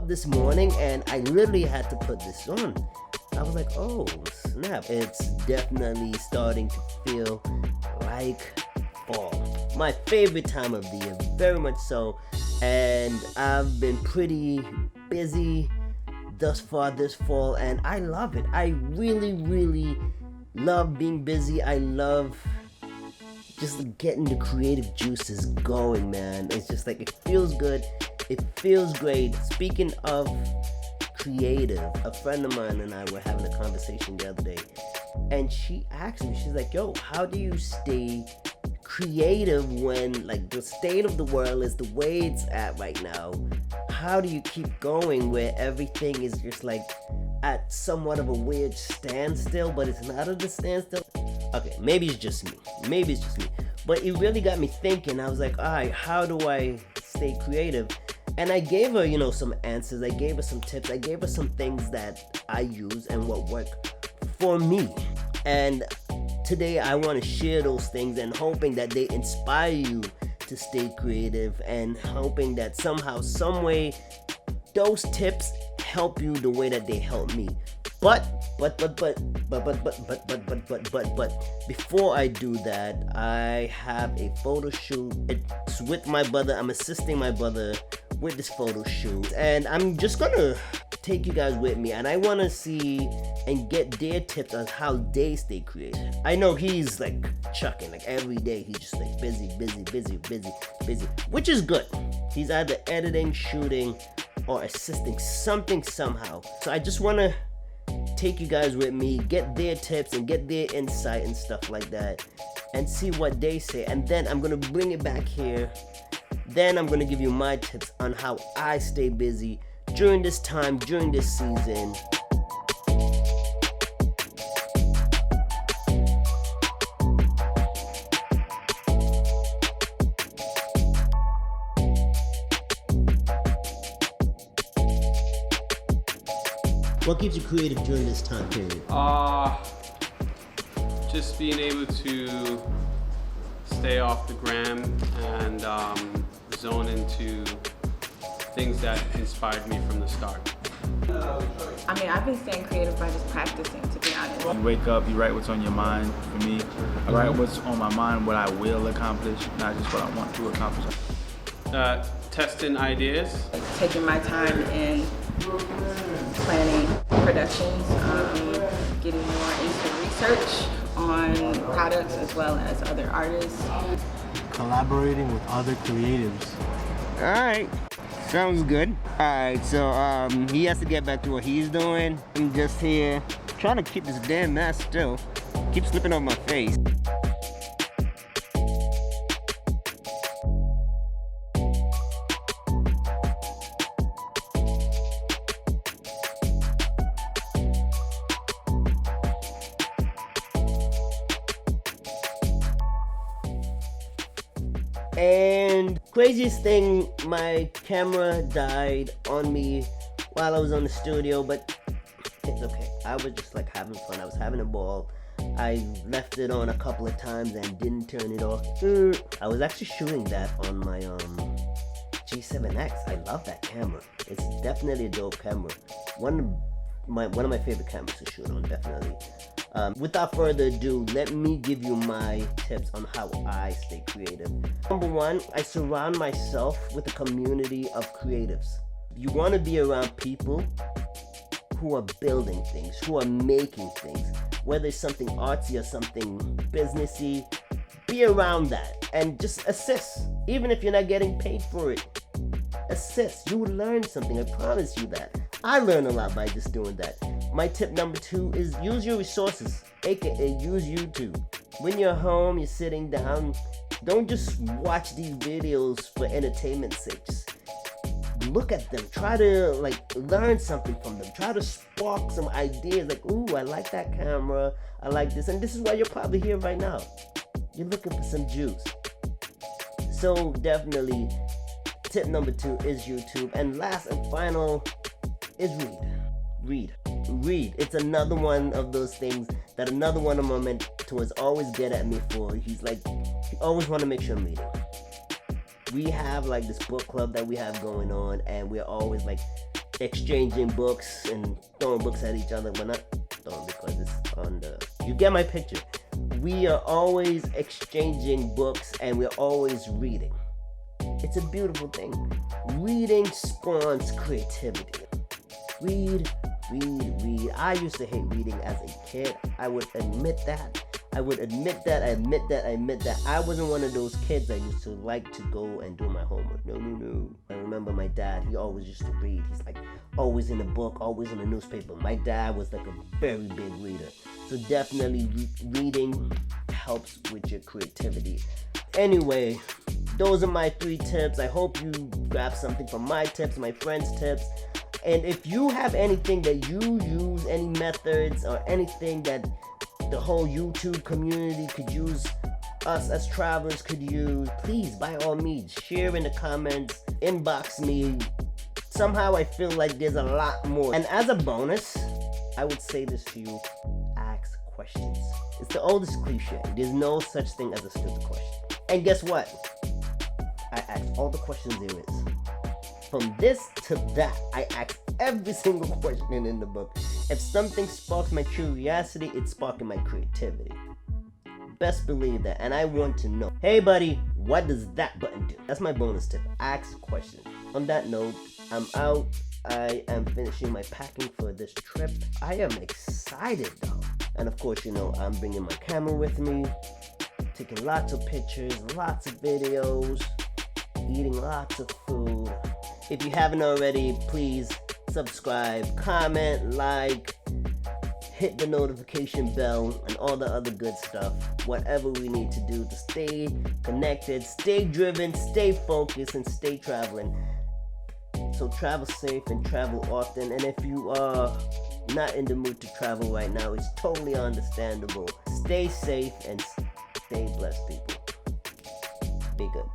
this morning and I literally had to put this on. I was like, oh snap, it's definitely starting to feel like fall. My favorite time of the year, very much so. And I've been pretty busy thus far this fall, and I love it. I really love being busy. I love just getting the creative juices going, man. It's just like, it feels good. It feels great. Speaking of creative, a friend of mine and I were having a conversation the other day, and she asked me, she's like, yo, how do you stay creative when like the state of the world is the way it's at right now? How do you keep going where everything is just like at somewhat of a weird standstill, but it's not at a standstill? Okay, maybe it's just me. But it really got me thinking. I was like, all right, how do I stay creative? And I gave her, some answers. I gave her some tips. I gave her some things that I use and what work for me. And today I want to share those things and hoping that they inspire you to stay creative, and hoping that somehow, some way, those tips help you the way that they help me. But before I do that, I have a photo shoot. It's with my brother. I'm assisting my brother with this photo shoot, and I'm just gonna take you guys with me, and I want to see and get their tips on how they stay creative. I know he's like chucking, like every day he's just like busy, which is good. He's either editing, shooting, or assisting something somehow. So I just want to take you guys with me, get their tips and get their insight and stuff like that, and see what they say. And then I'm gonna bring it back here. Then I'm gonna give you my tips on how I stay busy during this time, during this season. What keeps you creative during this time period? Just being able to stay off the gram and zone into things that inspired me from the start. I mean, I've been staying creative by just practicing, to be honest. You wake up, you write what's on your mind. For me, I write what's on my mind, what I will accomplish, not just what I want to accomplish. Testing ideas. Taking my time in planning productions, getting more into research on products as well as other artists. Collaborating with other creatives. Alright, sounds good. Alright, so he has to get back to what he's doing. I'm just here trying to keep this damn mask still. Keep slipping off my face. And craziest thing, my camera died on me while I was on the studio, but it's okay. I was just like having fun. I was having a ball. I left it on a couple of times and didn't turn it off. I was actually shooting that on my G7X. I love that camera. It's definitely a dope camera. One of my favorite cameras to shoot on, definitely. Without further ado, let me give you my tips on how I stay creative. Number one, I surround myself with a community of creatives. You want to be around people who are building things, who are making things, whether it's something artsy or something businessy. Be around that and just assist, even if you're not getting paid for it. Assist. You will learn something, I promise you that. I learn a lot by just doing that. My tip number two is use your resources, aka use YouTube. When you're home, you're sitting down, don't just watch these videos for entertainment's sake. Just look at them, try to like learn something from them, try to spark some ideas like, ooh, I like that camera, I like this, and this is why you're probably here right now. You're looking for some juice. So definitely, tip number two is YouTube. And last and final is read. It's another one of those things that another one of my mentors always get at me for. He's like, he always want to make sure I'm reading. We have like this book club that we have going on, and we're always like exchanging books and throwing books at each other. We're not throwing because it's on the... You get my picture. We are always exchanging books and we're always reading. It's a beautiful thing. Reading spawns creativity. Read, read, read. I used to hate reading as a kid. I would admit that. I admit that. I wasn't one of those kids that used to like to go and do my homework. No. I remember my dad, he always used to read. He's like always in a book, always in a newspaper. My dad was like a very big reader. So definitely reading helps with your creativity. Anyway, those are my 3 tips. I hope you grab something from my tips, my friends' tips. And if you have anything that you use, any methods or anything that the whole YouTube community could use, us as travelers could use, please, by all means, share in the comments, inbox me. Somehow I feel like there's a lot more. And as a bonus, I would say this to you: ask questions. It's the oldest cliche. There's no such thing as a stupid question. And guess what? I asked all the questions there is. From this to that, I asked every single question in the book. If something sparks my curiosity, it's sparking my creativity. Best believe that, and I want to know. Hey buddy, what does that button do? That's my bonus tip. Ask questions. On that note, I'm out. I am finishing my packing for this trip. I am excited though. And of course, you know, I'm bringing my camera with me, taking lots of pictures, lots of videos, eating lots of food. If you haven't already, please subscribe, comment, like, hit the notification bell, and all the other good stuff. Whatever we need to do to stay connected, stay driven, stay focused, and stay traveling. So travel safe and travel often. And if you are not in the mood to travel right now, it's totally understandable. Stay safe and stay blessed, people. Be good.